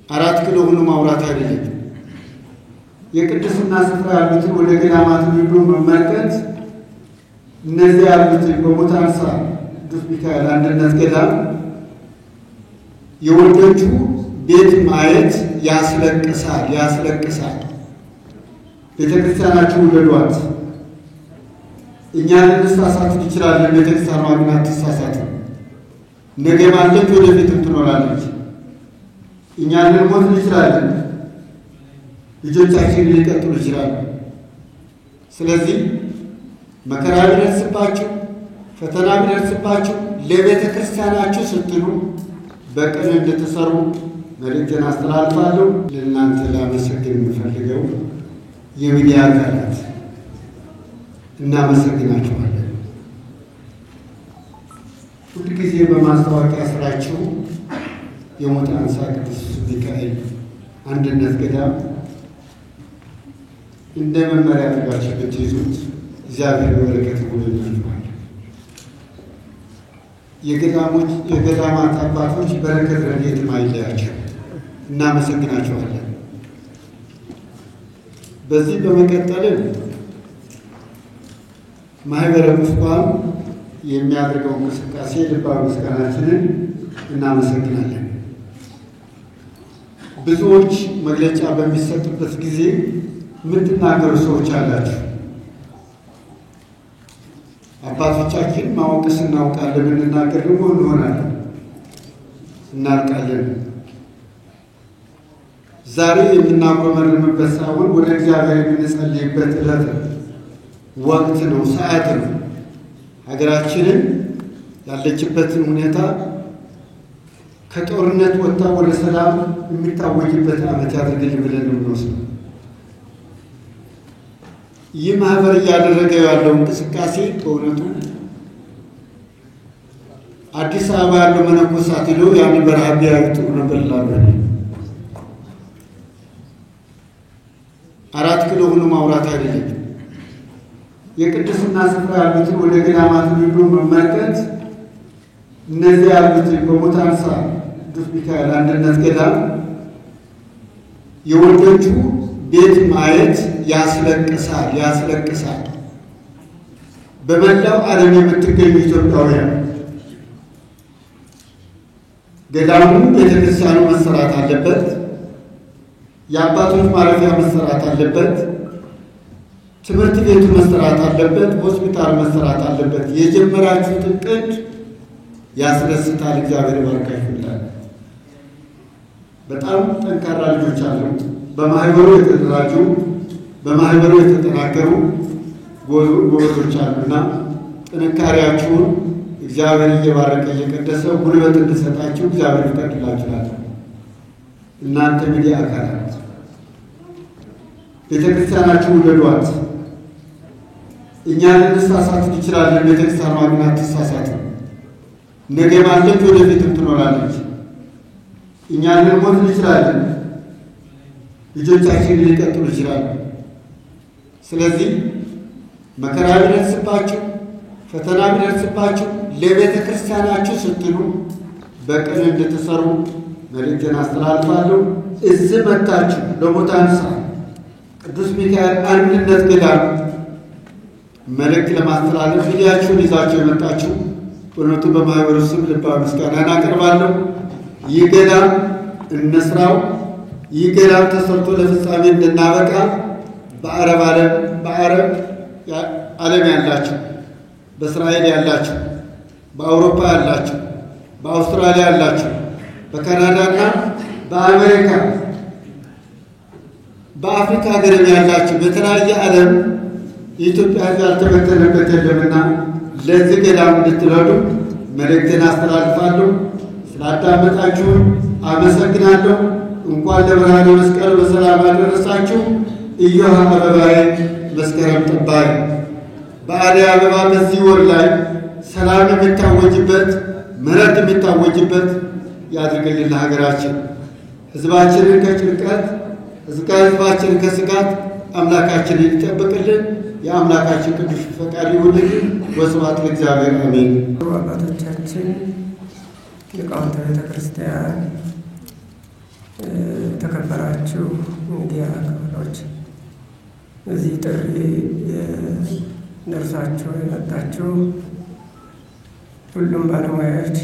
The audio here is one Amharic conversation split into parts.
4 ኪሎ ሆኖ ማውራት አይደለም። የቅድስና ስፍራ ያሉትን ወደ ገዳማት ሄዶ መመልከት እነዚህ ያሉትን በሞታንሳ ቅዱስ ሚካኤል አንድነት ገዳም የወንዶቹ ቤት ማየት ያስለቅሳል። ቤተክርስቲያናችን ውደዷት። እኛ ልንሳሳት እንችላለን። ቤተክርስቲያኗ ግን አትሳሳትም። ነገ ማለች ወደፊትም ትኖራለች። እኛ ልንሞት እንችላለን። ልጆቻችን ሊቀጥሉ ይችላሉ። ስለዚህ መከራ ቢደርስባችሁ ፈተና ቢደርስባችሁ ለቤተ ክርስቲያናችሁ ስትሉ በቅን እንድትሰሩ መልእክቴን አስተላልፋለሁ። ለእናንተ ላመሰግን የምፈልገው የሚዲያ አካላት እናመሰግናችኋለን። ሁልጊዜ በማስታወቂያ ስራችሁ የሞታንሳ ቅዱስ ሚካኤል አንድነት ገዳም እንደ መመሪያ አድርጋችሁ ብትይዙት እግዚአብሔር በረከት ይጎበኛችኋል። የገዳማት አባቶች በረከት ረድኤት አይለያችሁ። እናመሰግናችኋለን። በዚህ በመቀጠል ማህበረ ቁስቋም የሚያደርገው እንቅስቃሴ ልባዊ ምስጋናችንን እናመሰግናለን። ብዙዎች መግለጫ በሚሰጡበት ጊዜ የምትናገሩ ሰዎች አላችሁ። አባቶቻችን ማወቅስ እናውቃለን፣ የምንናገር ደግሞ እንሆናለን፣ እናልቃለን። ዛሬ የምናቆመርምበት ሳይሆን ወደ እግዚአብሔር የምንጸልይበት ዕለት ወቅት ነው፣ ሰዓት ነው። ሀገራችንን ያለችበትን ሁኔታ ከጦርነት ወጥታ ወደ ሰላም የሚታወጅበት ዓመት ያድርግልን ብለን ነው የምንወስደው። ይህ ማህበር እያደረገ ያለው እንቅስቃሴ በእውነቱ አዲስ አበባ ያለው መነኮሳት ሄዶ ያን በረሃ ቢያዩ ጥሩ ነበር እላለሁ። 4 ኪሎ ሆኖ ማውራት አይደለም። የቅድስና ስፍራ ያሉትን ወደ ገዳማት ሄዶ መመልከት እነዚህ ያሉትን በሞታንሳ ቅዱስ ሚካኤል አንድነት ገዳም የወንዶቹ ቤት ማየት ያስለቅሳል። በመላው ዓለም የምትገኙ ኢትዮጵያውያን ገዳሙ ቤተክርስቲያኑ መሰራት አለበት። የአባቶች ማረፊያ መሰራት አለበት። ትምህርት ቤቱ መሰራት አለበት። ሆስፒታል መሰራት አለበት። የጀመራችሁት እቅድ ያስደስታል። እግዚአብሔር ይባርካችሁ። በጣም ጠንካራ ልጆች አሉ። በማህበሩ የተደራጁ በማህበሩ የተጠናከሩ ጎበዞች አሉና ጥንካሬያችሁን እግዚአብሔር እየባረከ እየቀደሰ ጉልበት እንድሰጣችሁ እግዚአብሔር ይፈቅድላችኋል። እናንተ ሚዲያ አካላት ቤተክርስቲያናችሁ ውደዷት። እኛ ልንሳሳት እንችላለን። ቤተክርስቲያኗ ግን አትሳሳትም። ነገ ማለች ወደፊትም ትኖራለች። እኛ ልንሞት እንችላለን። ልጆቻችን ሊቀጥሉ ይችላሉ። ስለዚህ መከራ ቢደርስባችሁ ፈተና ቢደርስባችሁ ለቤተ ክርስቲያናችሁ ስትሉ በቅን እንድትሰሩ መልእክቴን አስተላልፋለሁ። እዚህ መጣችሁ ለሞታንሳ ቅዱስ ሚካኤል አንድነት ገዳም መልእክት ለማስተላለፍ ቪዲዮአችሁን ይዛችሁ የመጣችሁ በእውነቱ በማህበሩ ስም ልባዊ ምስጋና አቀርባለሁ። ይህ ገዳም እንስራው። ይህ ገዳም ተሰርቶ ለፍጻሜ እንድናበቃ በአረብ ዓለም ያላችሁ፣ በእስራኤል ያላችሁ፣ በአውሮፓ ያላችሁ፣ በአውስትራሊያ ያላችሁ፣ በካናዳና በአሜሪካ በአፍሪካ ሀገር ያላችሁ በተለያየ ዓለም የኢትዮጵያ ሕዝብ ያልተበተነበት የለምና ለዚህ ገዳም እንድትረዱ መልእክቴን አስተላልፋለሁ። ስላዳመጣችሁ አመሰግናለሁ። እንኳን ለብርሃነ መስቀል በሰላም አደረሳችሁ። እዮሃ አበባዬ መስከረም ጠባይ በአደይ አበባ በዚህ ወር ላይ ሰላም የሚታወጅበት ምሕረት የሚታወጅበት ያድርግልን ለሀገራችን። ሕዝባችንን ከጭንቀት ሕዝባችንን ከስጋት አምላካችንን ይጠብቅልን። የአምላካችን ቅዱስ ፈቃድ ይሁንልን። ወስብሐት ለእግዚአብሔር አሜን። አባቶቻችን ሊቃውንተ ቤተ ክርስቲያን ተከበራችሁ ሚዲያ ክፍሎች እዚህ ጥሪ ደርሳችሁ የመጣችሁ ሁሉም ባለሙያዎች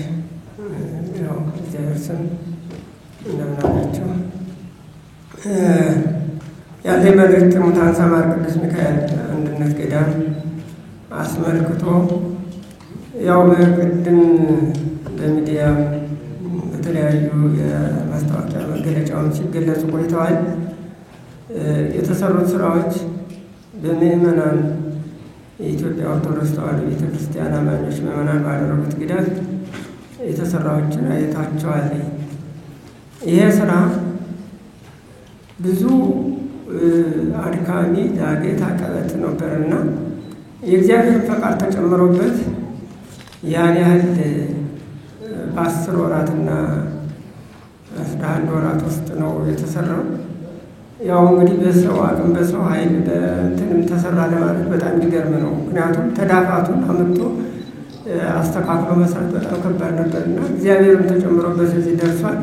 ያው እግዚአብሔር ስም እንደምን አላችሁ። ያለኝ መልእክት ሙታን ሳማር ቅዱስ ሚካኤል አንድነት ገዳም አስመልክቶ ያው በቅድም በሚዲያ በተለያዩ የማስታወቂያ መገለጫዎች ሲገለጹ ቆይተዋል። የተሰሩት ስራዎች በምዕመናን የኢትዮጵያ ኦርቶዶክስ ተዋሕዶ ቤተክርስቲያን አማኞች ምዕመናን ባደረጉት ግዳፍ የተሰራዎችን አይታችኋል። ይሄ ስራ ብዙ አድካሚ ዳገት አቀበት ነበርና የእግዚአብሔር ፈቃድ ተጨምሮበት ያን ያህል በ10 ወራትና 11 ወራት ውስጥ ነው የተሰራው። ያው እንግዲህ በሰው አቅም በሰው ኃይል በእንትንም ተሰራ ለማለት በጣም የሚገርም ነው። ምክንያቱም ተዳፋቱን አመጥቶ አስተካክሎ መስራት በጣም ከባድ ነበርና እግዚአብሔርም ተጨምሮበት እዚህ ደርሷል።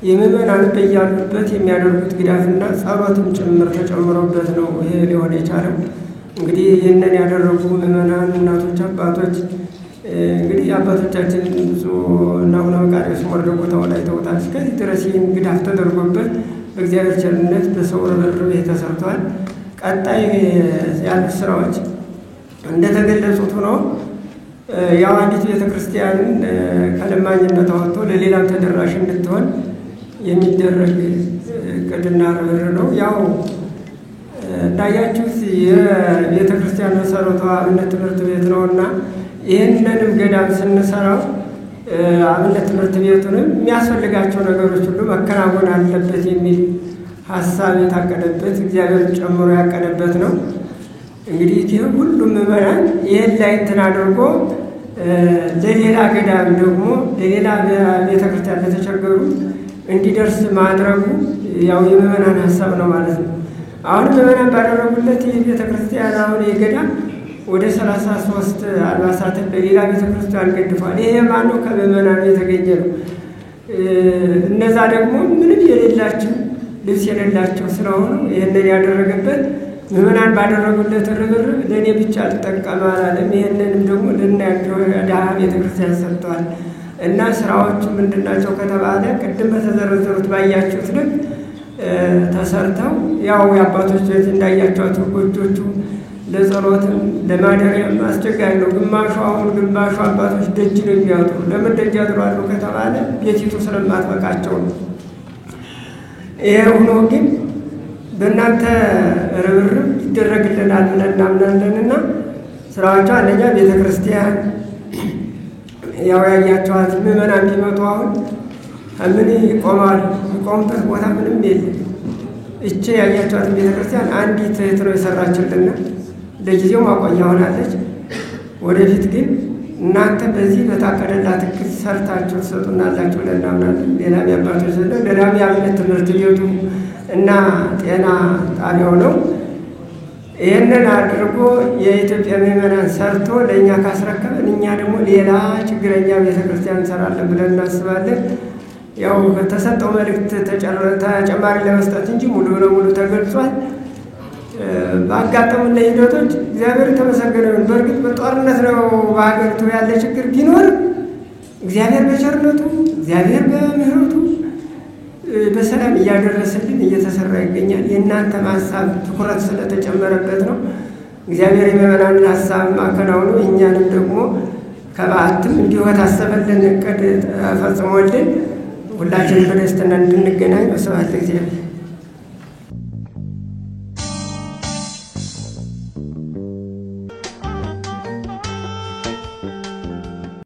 የምዕመናን በያሉበት የሚያደርጉት ግዳፍና ጸሎትም ጭምር ተጨምሮበት ነው ይሄ ሊሆን የቻለው። እንግዲህ ይህንን ያደረጉ ምዕመናን እናቶች፣ አባቶች እንግዲህ አባቶቻችን ብፁዕ አቡነ መቃርዮስ ወርደ ቦታው ላይ ተውታል። እስከዚህ ድረስ ይህን ግዳፍ ተደርጎበት በእግዚአብሔር ቸርነት በሰው ርብርብ ተሰርቷል። ቀጣይ ያሉት ስራዎች እንደተገለጹት ሆኖ ያው አንዲት ቤተክርስቲያንን ከለማኝነት አወጥቶ ለሌላም ተደራሽ እንድትሆን የሚደረግ እቅድና ርብርብ ነው። ያው እንዳያችሁት የቤተክርስቲያን መሰረቷ አብነት ትምህርት ቤት ነውና ይህንንም ገዳም ስንሰራው አብነት ትምህርት ቤቱንም የሚያስፈልጋቸው ነገሮች ሁሉ መከናወን አለበት የሚል ሀሳብ የታቀደበት እግዚአብሔር ጨምሮ ያቀደበት ነው። እንግዲህ ይህ ሁሉም ምዕመናን ይህን ላይ እንትን አድርጎ ለሌላ ገዳም ደግሞ ለሌላ ቤተክርስቲያን ለተቸገሩት እንዲደርስ ማድረጉ ያው የምዕመናን ሀሳብ ነው ማለት ነው። አሁን ምዕመናን ባደረጉለት ይህ ቤተክርስቲያን አሁን የገዳም ወደ 33 አልባሳትን ለሌላ ቤተክርስቲያን ገድፏል። ይሄ ማነው? ከምዕመናኑ የተገኘ ነው። እነዛ ደግሞ ምንም የሌላቸው ልብስ የሌላቸው ስለሆኑ ይህንን ያደረገበት ምዕመናን ባደረጉለት ርብርብ ለእኔ ብቻ አልጠቀም አላለም። ይህንንም ደግሞ ለድሃ ቤተክርስቲያን ሰጥተዋል። እና ስራዎቹ ምንድናቸው ከተባለ ቅድም በተዘረዘሩት ባያችሁት ልክ ተሰርተው ያው የአባቶች ቤት እንዳያቸዋት ጎጆቹ ለጸሎትም ለማደሪያም አስቸጋሪ ነው። ግማሹ አባቶች ደጅ ነው የሚያድሩ። ለምን ደጅ ያድራሉ ከተባለ ቤቲቱ ስለማትበቃቸው ነው። ይሄ ሆኖ ግን በእናንተ ርብርብ ይደረግልናል ብለን እናምናለንና ስራዎቹ አንደኛ ቤተክርስቲያን ያው ያያቸዋት ምዕመናን ቢመጡ አሁን ምን ይቆማል? ይቆምበት ቦታ ምንም የለም። እቺ ያያቸዋት ቤተክርስቲያን አንዲት እህት ነው የሰራችልና ለጊዜው ማቆያ ሆናለች። ወደፊት ግን እናንተ በዚህ በታቀደላት እቅድ ሰርታችሁ ትሰጡናላችሁ ብለን እናምናለን። ሌላም የአባቶች ዘንድ ሌላም የአብነት ትምህርት ቤቱ እና ጤና ጣቢያው ነው። ይህንን አድርጎ የኢትዮጵያ ምዕመናን ሰርቶ ለእኛ ካስረከበን እኛ ደግሞ ሌላ ችግረኛ ቤተክርስቲያን እንሰራለን ብለን እናስባለን። ያው ከተሰጠው መልእክት ተጨማሪ ለመስጠት እንጂ ሙሉ ለሙሉ ተገልጿል። ባጋጠሙን ሂደቶች እግዚአብሔር የተመሰገነ ይሁን። በእርግጥ በጦርነት ነው በሀገሪቱ ያለ ችግር ቢኖር እግዚአብሔር በቸርነቱ እግዚአብሔር በምህረቱ በሰላም እያደረሰልን እየተሰራ ይገኛል። የእናንተ ሀሳብ ትኩረት ስለተጨመረበት ነው። እግዚአብሔር የምዕመናንን ሀሳብ ማከናወኑ እኛንም ደግሞ ከበዓትም እንዲሁ ታሰበልን እቅድ ፈጽሞልን ሁላችንም በደስታ እንድንገናኝ። ስብሐት ለእግዚአብሔር።